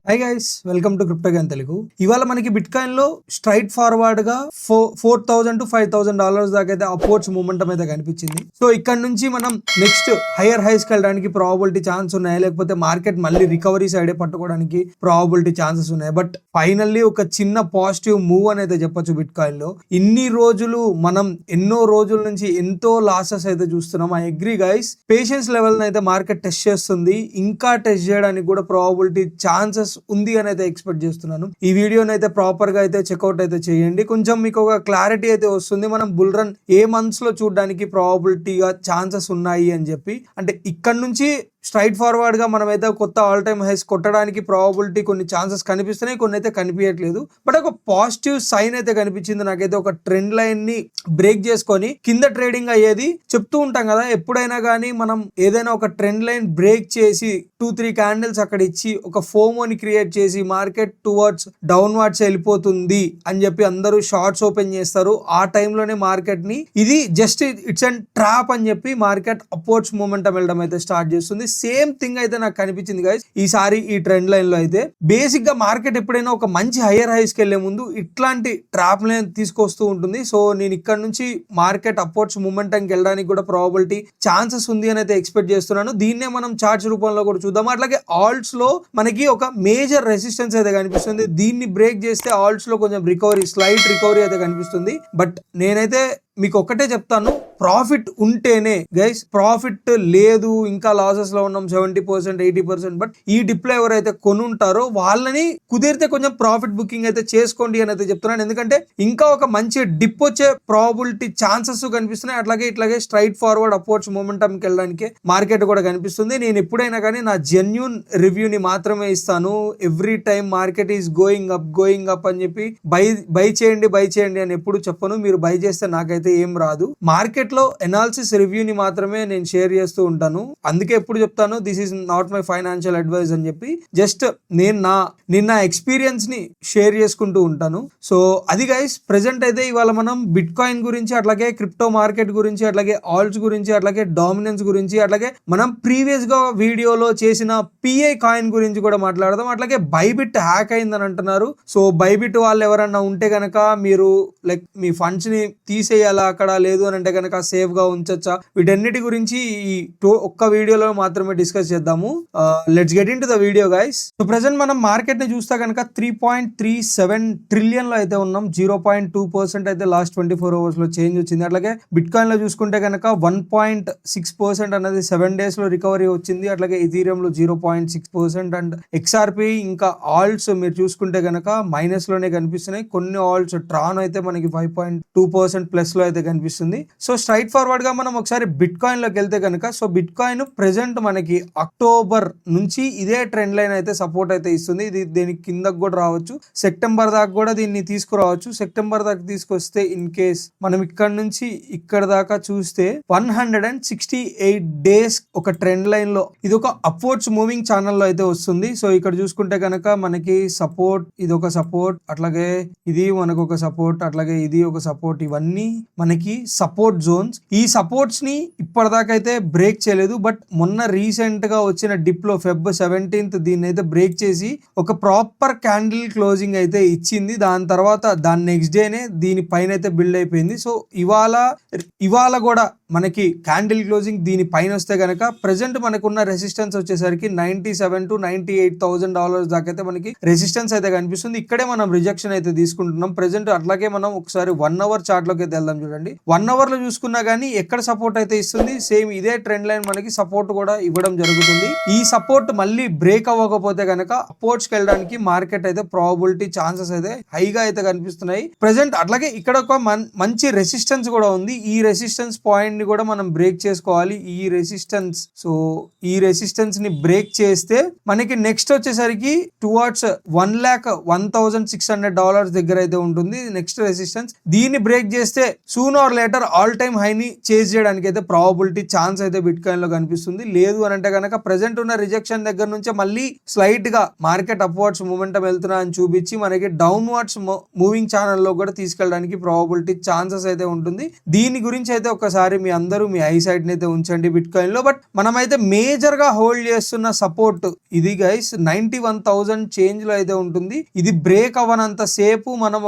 Hi guys, welcome to crypto gun Telugu. ఇవాళ మనకి bit coin లో స్ట్రైట్ ఫార్వర్డ్ గా $4,000 to $5,000 దాకా అయితే అప్వర్డ్స్ మూమెంటం అయితే కనిపించింది. సో ఇక్కడ నుంచి మనం నెక్స్ట్ హైయర్ హైస్ కి వెళ్ళడానికి ప్రాబిలిటీ ఛాన్స్ ఉన్నాయి, లేకపోతే మార్కెట్ మళ్ళీ రికవరీ సైడ్ పట్టుకోవడానికి ప్రాబిలిటీ ఛాన్సెస్ ఉన్నాయి. బట్ ఫైనల్లీ ఒక చిన్న పాజిటివ్ మూవ్ అని అయితే చెప్పొచ్చు. బిట్ కాయిన్ లో ఇన్ని రోజులు మనం ఎన్నో రోజుల నుంచి ఎంతో లాసెస్ అయితే చూస్తున్నాం. I agree guys, patience level అయితే మార్కెట్ టెస్ట్ చేస్తుంది. ఇంకా టెస్ట్ చేయడానికి కూడా ప్రాబిలిటీ ఛాన్సెస్ ఉంది అని అయితే ఎక్స్పెక్ట్ చేస్తున్నాను. ఈ వీడియోని అయితే ప్రాపర్ గా అయితే చెక్అవుట్ అయితే చేయండి. కొంచెం మీకు ఒక క్లారిటీ అయితే వస్తుంది. మనం బుల్ రన్ ఏ మంత్స్ లో చూడడానికి ప్రాబిలిటీగా ఛాన్సెస్ ఉన్నాయి అని చెప్పి. అంటే ఇక్కడ నుంచి స్ట్రైట్ ఫార్వర్డ్ గా మనమైతే కొత్త ఆల్ టైమ్ హైస్ కొట్టడానికి ప్రాబిలిటీ కొన్ని ఛాన్సెస్ కనిపిస్తున్నాయి, కొన్ని అయితే కనిపించట్లేదు. బట్ ఒక పాజిటివ్ సైన్ అయితే కనిపించింది నాకైతే. ఒక ట్రెండ్ లైన్ ని బ్రేక్ చేసుకొని కింద ట్రేడింగ్ అయ్యేది చెప్తూ ఉంటాం కదా. ఎప్పుడైనా కానీ మనం ఏదైనా ఒక ట్రెండ్ లైన్ బ్రేక్ చేసి 2-3 క్యాండిల్స్ అక్కడ ఇచ్చి ఒక ఫోమోని క్రియేట్ చేసి మార్కెట్ టువర్డ్స్ డౌన్వర్డ్స్ వెళ్ళిపోతుంది అని చెప్పి అందరూ షార్ట్స్ ఓపెన్ చేస్తారు. ఆ టైంలోనే మార్కెట్ ని ఇది జస్ట్ ఇట్స్ అండ్ ట్రాప్ అని చెప్పి మార్కెట్ అప్వర్డ్స్ మూమెంటం వెళ్ళడం అయితే స్టార్ట్ చేస్తుంది. సేమ్ థింగ్ అయితే నాకు కనిపించింది గైస్ ఈసారి ఈ ట్రెండ్ లైన్ లో. అయితే బేసిక్ గా మార్కెట్ ఎప్పుడైనా ఒక మంచి హైయర్ హైస్ కి వెళ్లే ముందు ఇట్లాంటి ట్రాప్ లైన్ తీసుకొస్తూ ఉంటుంది. సో నేను ఇక్కడ నుంచి మార్కెట్ అప్వర్డ్స్ మూమెంటంకి వెళ్ళడానికి కూడా ప్రాబిలిటీ ఛాన్సెస్ ఉంది అని అయితే ఎక్స్పెక్ట్ చేస్తున్నాను. దీన్నే మనం చార్ట్స్ రూపంలో కూడా చూద్దాం. అట్లాగే ఆల్ట్స్ లో మనకి ఒక మేజర్ రెసిస్టెన్స్ అయితే కనిపిస్తుంది. దీన్ని బ్రేక్ చేస్తే ఆల్ట్స్ లో కొంచెం రికవరీ, స్లైట్ రికవరీ అయితే కనిపిస్తుంది. బట్ నేనైతే మీకు ఒక్కటే చెప్తాను, ప్రాఫిట్ ఉంటేనే గైస్. ప్రాఫిట్ లేదు, ఇంకా లాసెస్ లో ఉన్నాం 70%, 80%. బట్ ఈ డిప్ లో ఎవరైతే కొనుంటారో వాళ్ళని కుదిరితే కొంచెం ప్రాఫిట్ బుకింగ్ అయితే చేసుకోండి అని అయితే చెప్తున్నాను. ఎందుకంటే ఇంకా ఒక మంచి డిప్ వచ్చే ప్రాబిలిటీ ఛాన్సెస్ కనిపిస్తున్నాయి. ఇట్లాగే స్ట్రైట్ ఫార్వర్డ్ అప్వర్డ్స్ మూమెంటంకి వెళ్ళడానికి మార్కెట్ కూడా కనిపిస్తుంది. నేను ఎప్పుడైనా కానీ నా జెన్యూన్ రివ్యూని మాత్రమే ఇస్తాను. Every time market is going up అని చెప్పి బై చేయండి అని ఎప్పుడు చెప్పను. మీరు బై చేస్తే నాకైతే ఏం రాదు. మార్కెట్ లో ఎనాలిసిస్ రివ్యూని మాత్రమే నేను షేర్ చేస్తూ ఉంటాను. అందుకే ఎప్పుడు చెప్తాను, this is not my financial advice అని చెప్పి. జస్ట్ నేను నా ఎక్స్పీరియన్స్ ని షేర్ చేసుకుంటూ ఉంటాను. సో అది గైస్, ప్రెసెంట్ అయితే ఇవాళ మనం బిట్ కాయిన్ గురించి, అట్లాగే క్రిప్టో మార్కెట్ గురించి, అట్లాగే ఆల్ట్స్ గురించి, అట్లాగే డామినెన్స్ గురించి, అట్లాగే మనం ప్రీవియస్ గా వీడియోలో చేసిన పిఐ కాయిన్ గురించి కూడా మాట్లాడదాం. అట్లాగే బైబిట్ హ్యాక్ అయిందని అంటున్నారు. సో బైబిట్ వాళ్ళు ఎవరన్నా ఉంటే గనక మీరు లైక్ మీ ఫండ్స్ ని తీసేయాలి అక్కడ, లేదు అని అంటే కనుక సేఫ్ గా ఉంచొచ్చా, వీటన్నిటి గురించి ఈ ఒక్క వీడియోలో మాత్రమే డిస్కస్ చేద్దాము. Let's get in to the video guys. So present మనం మార్కెట్ ని చూస్తే కనుక 3.37 ట్రిలియన్ లో అయితే ఉన్నాం. 0.2% అయితే లాస్ట్ 24 hours లో చేంజ్ వచ్చింది. అట్లాగే బిట్ కాయిన్ లో చూసుకుంటే కనుక 1.6% అనేది 7 days లో రికవరీ వచ్చింది. అట్లాగే ఇథీరియం లో 0.6% అండ్ XRP ఇంకా ఆల్ట్స్ మీరు చూసుకుంటే కనుక మైనస్ లోనే కనిపిస్తున్నాయి. కొన్ని ఆల్ట్స్ ట్రాన్ అయితే మనకి 5.2% ప్లస్ లో అయితే కనిపిస్తుంది. సో స్ట్రైట్ ఫార్వర్డ్ గా మనం ఒకసారి బిట్ కాయిన్ లోకి వెళ్తే కనుక, సో బిట్ కాయిన్ ప్రెసెంట్ మనకి అక్టోబర్ నుంచి ఇదే ట్రెండ్ లైన్ అయితే సపోర్ట్ అయితే ఇస్తుంది. ఇది దీనికి కిందకు కూడా రావచ్చు, సెప్టెంబర్ దాకా కూడా దీన్ని తీసుకురావచ్చు. సెప్టెంబర్ దాకా తీసుకొస్తే ఇన్ కేస్ మనం ఇక్కడ నుంచి ఇక్కడ దాకా చూస్తే 168 days ఒక ట్రెండ్ లైన్ లో ఇది ఒక అప్వర్డ్స్ మూవింగ్ ఛానల్ లో అయితే వస్తుంది. సో ఇక్కడ చూసుకుంటే కనుక మనకి సపోర్ట్, ఇది ఒక సపోర్ట్, అట్లాగే ఇది మనకు ఒక సపోర్ట్, అట్లాగే ఇది ఒక సపోర్ట్. ఇవన్నీ మనకి సపోర్ట్ జోన్స్. ఈ సపోర్ట్స్ ని ఇప్పటిదాకా అయితే బ్రేక్ చేయలేదు. బట్ మొన్న రీసెంట్ గా వచ్చిన డిప్ లో Feb 17th దీన్ని అయితే బ్రేక్ చేసి ఒక ప్రాపర్ క్యాండిల్ క్లోజింగ్ అయితే ఇచ్చింది. దాని తర్వాత దాని నెక్స్ట్ డేనే దీని పైన అయితే బిల్డ్ అయిపోయింది. సో ఇవాళ కూడా మనకి క్యాండిల్ క్లోజింగ్ దీని పైన వస్తే కనుక ప్రెసెంట్ మనకున్న రెసిస్టెన్స్ వచ్చేసరికి $97,000 to $98,000 దాకా అయితే మనకి రెసిస్టెన్స్ అయితే కనిపిస్తుంది. ఇక్కడే మనం రిజెక్షన్ అయితే తీసుకుంటున్నాం ప్రెసెంట్. అట్లాగే మనం ఒకసారి 1 hour చార్ట్ లోకి అయితే వెళ్దాం. చూడండి, 1 hour లో చూసుకున్నా గానీ ఎక్కడ సపోర్ట్ అయితే ఇస్తుంది, సేమ్ ఇదే ట్రెండ్ లైన్ మనకి సపోర్ట్ కూడా ఇవ్వడం జరుగుతుంది. ఈ సపోర్ట్ మళ్ళీ బ్రేక్ అవ్వకపోతే కనుక అప్వర్డ్స్ కి వెళ్ళడానికి మార్కెట్ అయితే ప్రాబిలిటీ ఛాన్సెస్ అయితే హైగా అయితే కనిపిస్తున్నాయి ప్రెసెంట్. అట్లాగే ఇక్కడ ఒక మంచి రెసిస్టెన్స్ కూడా ఉంది. ఈ రెసిస్టెన్స్ పాయింట్ ని కూడా మనం బ్రేక్ చేసుకోవాలి. ఈ రెసిస్టెన్స్ ని బ్రేక్ చేస్తే మనకి నెక్స్ట్ వచ్చేసరికి టువర్డ్స్ $1,01,600 దగ్గర అయితే ఉంటుంది నెక్స్ట్ రెసిస్టెన్స్. దీన్ని బ్రేక్ చేస్తే soon or later all time high ని చేజ్ చేయడానికి అయితే ప్రాబిలిటీ ఛాన్స్ అయితే బిట్ కాయిన్ లో కనిపిస్తుంది. లేదు అని అంటే కనుక ప్రెసెంట్ ఉన్న రిజెక్షన్ దగ్గర నుంచే మళ్ళీ స్లైట్ గా మార్కెట్ అప్వర్డ్స్ మూమెంటం వెళ్తున్నా అని చూపించి మనకి డౌన్వర్డ్స్ మూవింగ్ ఛానల్ లో కూడా తీసుకెళ్ళడానికి ప్రాబిలిటీ ఛాన్సెస్ అయితే ఉంటుంది. దీని గురించి అయితే ఒకసారి మీ అందరూ మీ ఐసైట్ ని అయితే ఉంచండి బిట్ కాయిన్ లో. బట్ మనమైతే మేజర్ గా హోల్డ్ చేస్తున్న సపోర్ట్ ఇది గైస్ 91,000 చేంజ్ లో అయితే ఉంటుంది. ఇది బ్రేక్ అవ్వనంత సేపు మనం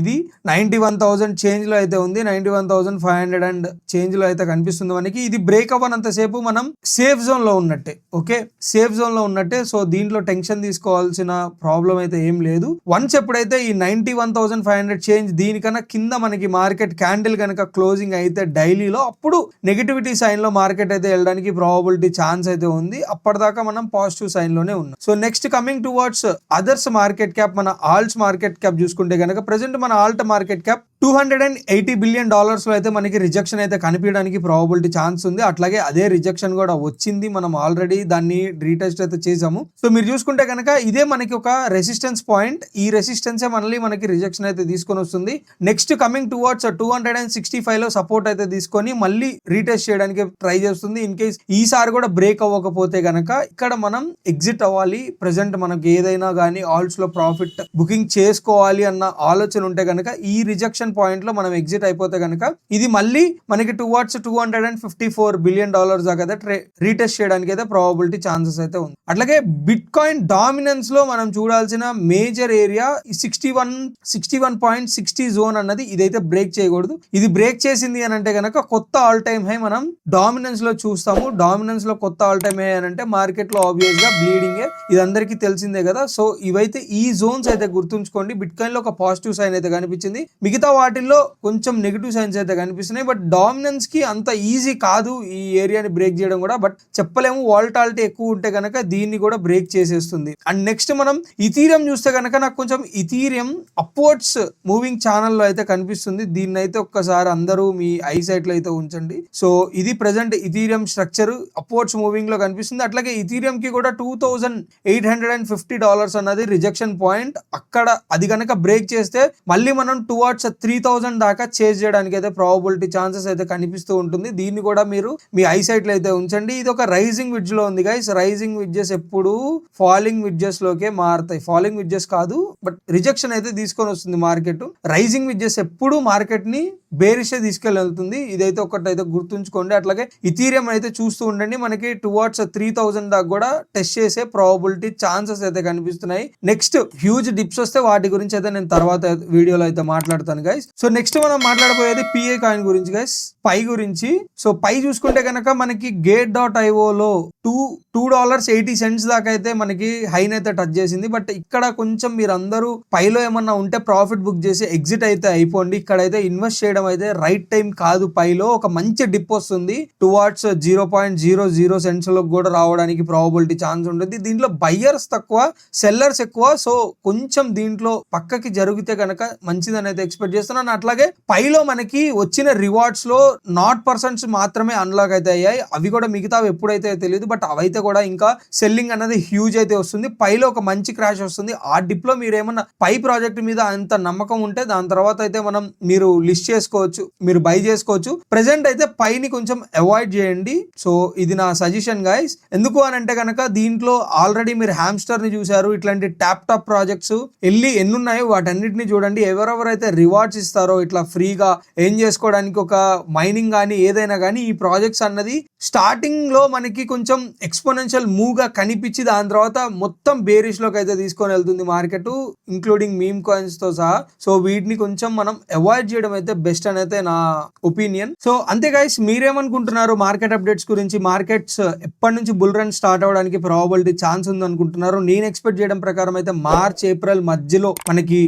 ఇది 91,000 చేంజ్ లో అయితే ఉంది, 91,500 అండ్ చేంజ్ లో అయితే కనిపిస్తుంది మనకి. ఇది బ్రేక్ అవ్వనంత సేపు మనం సేఫ్ జోన్ లో ఉన్నట్టే, ఓకే, సేఫ్ జోన్ లో ఉన్నట్టే. సో దీంట్లో టెన్షన్ తీసుకోవాల్సిన ప్రాబ్లం అయితే ఏం లేదు. వన్స్ ఎప్పుడైతే ఈ 91,500 చేంజ్ దీనికన్నా కింద మనకి మార్కెట్ క్యాండిల్ కనుక క్లోజింగ్ అయితే డైలీలో, అప్పుడు నెగటివిటీ సైన్ లో మార్కెట్ అయితే వెళ్ళడానికి ప్రాబబిలిటీ ఛాన్స్ అయితే ఉంది. అప్పటిదాకా మనం పాజిటివ్ సైన్ లోనే ఉన్నాం. So next coming towards others market cap, మన ఆల్ట్స్ మార్కెట్ క్యాప్ చూసుకుంటే కనుక ప్రెసెంట్ మన ఆల్ట్ మార్కెట్ క్యాప్ $280 బిలియన్ లో అయితే మనకి రిజెక్షన్ అయితే కనిపించడానికి ప్రాబబిలిటీ ఛాన్స్ ఉంది. అట్లాగే అదే రిజెక్షన్ కూడా వచ్చింది, మనం ఆల్రెడీ దాన్ని రీటెస్ట్ అయితే చేసాము. సో మీరు చూసుకుంటే కనుక ఇదే మనకి ఒక రెసిస్టెన్స్ పాయింట్, ఈ రెసిస్టెన్స్ మళ్ళీ మనకి రిజెక్షన్ అయితే తీసుకొని వస్తుంది. నెక్స్ట్ కమింగ్ టువర్డ్స్ 265 లో సపోర్ట్ అయితే తీసుకొని మళ్ళీ రీటెస్ట్ చేయడానికి ట్రై చేస్తుంది. ఇన్ కేస్ ఈసారి కూడా బ్రేక్ అవ్వకపోతే కనుక ఇక్కడ మనం ఎగ్జిట్ అవ్వాలి. ప్రెసెంట్ మనకి ఏదైనా కానీ ఆల్ట్స్ లో ప్రాఫిట్ బుకింగ్ చేసుకోవాలి అన్న ఆలోచన ఉంటే కనుక ఈ రిజెక్షన్ పాయింట్ లో మనం ఎగ్జిట్ అయిపోతే కనుక ఇది మళ్ళీ మనకి టువర్డ్స్ $254 బిలియన్ దాకా అయితే రీటెస్ట్ చేయడానికి అయితే ప్రాబబిలిటీ ఛాన్సెస్ అయితే ఉంది. అట్లాగే బిట్ కాయిన్ డామినెన్స్ లో మనం చూడాల్సిన మేజర్ ఏరియా 61.60 జోన్ అన్నది ఇదైతే బ్రేక్ చేయకూడదు. ఇది బ్రేక్ చేసింది అని అంటే కనుక కొత్త ఆల్ టైమ్ హై మనం డామినెన్స్ లో చూస్తాము. డామినెన్స్ లో కొత్త ఆల్ టైమ్ హై అని అంటే మార్కెట్ లో ఆబ్వియస్ గా బ్లీడింగ్, ఇది అందరికీ తెలిసిందే కదా. సో ఇవైతే ఈ జోన్స్ అయితే గుర్తుంచుకోండి. బిట్ కాయిన్ లో ఒక పాజిటివ్ సైన్ అయితే కనిపించింది, మిగతా వాటిల్లో కొంచెం నెగిటివ్ సైన్స్ అయితే కనిపిస్తున్నాయి. బట్ డామినెన్స్ కి అంత ఈజీ కాదు ఈ ఏరియాని బ్రేక్ చేయడం కూడా. బట్ చెప్పలేము, వాలటాలిటీ ఎక్కువ ఉంటే కనుక దీన్ని కూడా బ్రేక్ చేసేస్తుంది. అండ్ నెక్స్ట్ మనం ఇథీరియం చూస్తే కనుక నాకు కొంచెం ఇథీరియం అప్వర్డ్స్ మూవింగ్ ఛానల్లో అయితే కనిపిస్తుంది. దీన్ని అయితే ఒక్కసారి అందరూ మీ ఐసైట్ లో అయితే ఉంచండి. సో ఇది present Ethereum structure upwards moving లో కనిపిస్తుంది. అట్లాగే ఇథీరియం కి కూడా $2,850 అన్నది రిజెక్షన్ పాయింట్. అక్కడ అది కనుక బ్రేక్ చేస్తే మళ్ళీ మనం టువర్డ్స్ 3,000 దాకా చేంజ్ చేయడానికి అయితే ప్రాబబిలిటీ ఛాన్సెస్ అయితే కనిపిస్తూ ఉంటుంది. దీన్ని కూడా మీరు మీ ఐసైట్ లో అయితే ఉంచండి. ఇది ఒక రైజింగ్ విడ్జ్ లో ఉంది గైస్. రైజింగ్ విడ్జెస్ ఎప్పుడు ఫాలింగ్ విడ్జెస్ లోకే మారుతాయి. ఫాలింగ్ విడ్జెస్ కాదు, బట్ రిజెక్షన్ అయితే తీసుకొని వస్తుంది మార్కెట్. రైజింగ్ విడ్జెస్ ఎప్పుడు మార్కెట్ ని బేరిషే తీసుకెళ్తుంది. ఇదైతే ఒకటైతే గుర్తుంచుకోండి. అట్లాగే ఇథీరియం అయితే చూస్తూ ఉండండి, మనకి టువర్డ్స్ 3,000 దాకా కూడా టెస్ట్ చేసే ప్రాబబిలిటీ ఛాన్సెస్ అయితే కనిపిస్తున్నాయి. నెక్స్ట్ హ్యూజ్ డిప్స్ వస్తే వాటి గురించి అయితే నేను తర్వాత వీడియోలో అయితే మాట్లాడతాను గైస్. సో నెక్స్ట్ మనం మాట్లాడబోయేది పిఏ కాయిన్ గురించి గైస్, పై గురించి. సో పై చూసుకుంటే కనుక మనకి gate.io లో $2.80 దాకా అయితే మనకి హైన్ అయితే టచ్ చేసింది. బట్ ఇక్కడ కొంచెం మీరు అందరూ పైలో ఏమన్నా ఉంటే ప్రాఫిట్ బుక్ చేసి ఎగ్జిట్ అయితే అయిపోండి. ఇక్కడైతే ఇన్వెస్ట్ చేయడం అయితే రైట్ టైం కాదు. పైలో ఒక మంచి డిప్ వస్తుంది, టువర్డ్స్ 0.00 cents లో కూడా రావడానికి ప్రాబబిలిటీ ఛాన్స్ ఉంటుంది. దీంట్లో బయ్యర్స్ తక్కువ, సెల్లర్స్ ఎక్కువ. సో కొంచెం దీంట్లో పక్కకి జరిగితే కనుక మంచిదని అయితే ఎక్స్పెక్ట్ చేస్తున్నాను. అట్లాగే పైలో మనకి వచ్చిన రివార్డ్స్ లో 0% మాత్రమే అన్లాక్ అయితే అయ్యాయి. అవి కూడా మిగతావి ఎప్పుడైతే తెలియదు. బట్ అవైతే కూడా ఇంకా సెల్లింగ్ అనేది హ్యూజ్ అయితే వస్తుంది. పైలో ఒక మంచి క్రాష్ వస్తుంది. ఆ డిప్ లో మీరు ఏమన్నా పై ప్రాజెక్ట్ మీద అంత నమ్మకం ఉంటే దాని తర్వాత అయితే మీరు లిస్ట్ చేసుకోవచ్చు, మీరు బై చేసుకోవచ్చు. ప్రెసెంట్ అయితే పైని కొంచెం అవాయిడ్ చేయండి. సో ఇది నా సజెషన్ గైస్. ఎందుకు అని అంటే కనుక దీంట్లో ఆల్రెడీ మీరు హ్యామ్స్టర్ ని చూసారు. ఇట్లాంటి టాప్ ప్రాజెక్ట్స్ ఎన్నున్నాయో వాటన్నిటిని చూడండి. ఎవరెవరైతే రివార్డ్స్ ఇస్తారో ఇట్లా ఫ్రీగా ఏం చేసుకోవడానికి ఒక మైనింగ్ కానీ ఏదైనా కానీ, ఈ ప్రాజెక్ట్స్ అన్నది స్టార్టింగ్ లో మనకి కొంచెం ఎక్స్పోనెన్షియల్ మూవ్ గా కనిపించి దాని తర్వాత మొత్తం బేరిష్ లోకి అయితే తీసుకొని వెళ్తుంది మార్కెట్, ఇంక్లూడింగ్ మీమ్ కాయిన్స్ తో సహా. సో వీటిని కొంచెం మనం అవాయిడ్ చేయడం అయితే బెస్ట్ అని అయితే నా ఒపీనియన్. సో అంతే గైస్, మీరేమనుకుంటున్నారు మార్కెట్ అప్డేట్స్ గురించి? మార్కెట్స్ ఎప్పటి నుంచి బుల్ రన్ స్టార్ట్ అవడానికి ప్రాబబిలిటీ ఛాన్స్ ఉంది అనుకుంటున్నారు? నేను ఎక్స్పెక్ట్ చేయడం ప్రకారం అయితే మార్చ్ ఏప్రిల్ మధ్యలో మనకి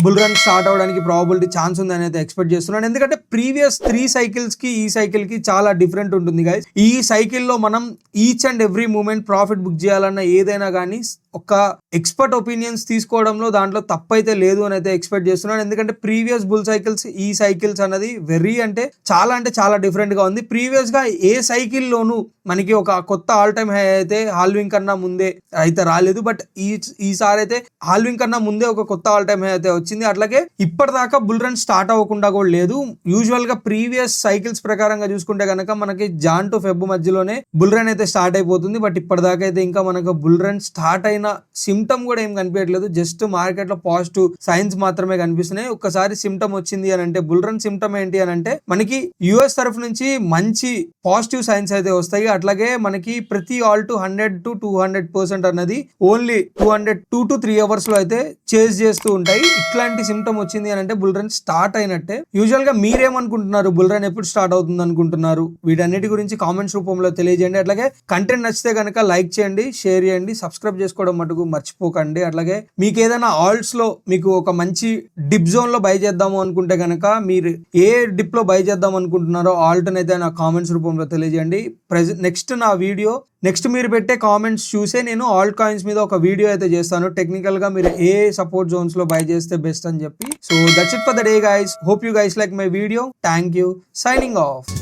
బుల్ రన్ స్టార్ట్ అవడానికి ప్రాబబిలిటీ ఛాన్స్ ఉంది అని అయితే ఎక్స్పెక్ట్ చేస్తున్నాను. ఎందుకంటే ప్రీవియస్ 3 సైకిల్స్ కి ఈ సైకిల్ కి చాలా డిఫరెంట్ ఉంటుంది గైస్. ఈ సైకిల్లో మనం each and every moment profit book చేయాలన్న ఏదైనా కానీ ఒక ఎక్స్పర్ట్ ఒపీనియన్స్ తీసుకోవడంలో దాంట్లో తప్పైతే లేదు అని అయితే ఎక్స్పెక్ట్ చేస్తున్నాను. ఎందుకంటే ప్రీవియస్ బుల్ సైకిల్స్ ఈ సైకిల్స్ అనేది అంటే చాలా డిఫరెంట్ గా ఉంది. ప్రీవియస్ గా ఏ సైకిల్లోనూ మనకి ఒక కొత్త ఆల్ టైమ్ హై అయితే హాల్వింగ్ కన్నా ముందే అయితే రాలేదు. బట్ ఈసారి అయితే హాల్వింగ్ కన్నా ముందే ఒక కొత్త ఆల్ టైమ్ హై అయితే వచ్చింది. అట్లాగే ఇప్పటిదాకా బుల్ రన్ స్టార్ట్ అవ్వకుండా కూడా లేదు. యూజువల్ గా ప్రీవియస్ సైకిల్స్ ప్రకారంగా చూసుకుంటే కనుక మనకి జాన్ టు ఫెబ్ మధ్యలోనే బుల్ రన్ అయితే స్టార్ట్ అయిపోతుంది. బట్ ఇప్పటిదాకా అయితే ఇంకా మనకు బుల్ రన్ స్టార్ట్ అయిన చిన్న సిమ్టమ్ కూడా ఏం కనిపించట్లేదు, జస్ట్ మార్కెట్ లో పాజిటివ్ సైన్స్ మాత్రమే కనిపిస్తున్నాయి. ఒక్కసారి సిమ్టమ్ వచ్చింది అని అంటే, బుల్ రన్ సిమ్టమ్ ఏంటి అని అంటే మనకి యుఎస్ తరఫు నుంచి మంచి పాజిటివ్ సైన్స్ అయితే వస్తాయి. అట్లాగే మనకి ప్రతి ఆల్ టు 100 to 200% అన్నది ఓన్లీ 2 to 3 అవర్స్ లో అయితే చేజ్ చేస్తూ ఉంటాయి. ఇట్లాంటి సిమ్టమ్ వచ్చింది అని అంటే బుల్ రన్ స్టార్ట్ అయినట్టే. యూజువల్ గా మీరేమనుకుంటున్నారు, బుల్ రన్ ఎప్పుడు స్టార్ట్ అవుతుంది అనుకుంటున్నారు? వీటన్నిటి గురించి కామెంట్స్ రూపంలో తెలియజేయండి. అట్లాగే కంటెంట్ నచ్చితే కనుక లైక్ చేయండి, షేర్ చేయండి, సబ్స్క్రైబ్ చేసుకోవడం మటుకు మర్చిపోకండి. అట్లాగే మీకు ఏదైనా ఆల్ట్స్ లో మీకు ఒక మంచి డిప్ జోన్ లో బై చేద్దాము అనుకుంటే కనుక మీరు ఏ డిప్ లో బై చేద్దాం అనుకుంటున్నారో ఆల్ట్ అయితే నా కామెంట్స్ రూపంలో తెలియజేయండి. నెక్స్ట్ మీరు పెట్టే కామెంట్స్ చూసే నేను ఆల్ట్ కాయిన్స్ మీద ఒక వీడియో అయితే చేస్తాను, టెక్నికల్ గా మీరు ఏ సపోర్ట్ జోన్స్ లో బై చేస్తే బెస్ట్ అని చెప్పి. So that's it for the day guys. Hope you guys like my video. Thank you. Signing off.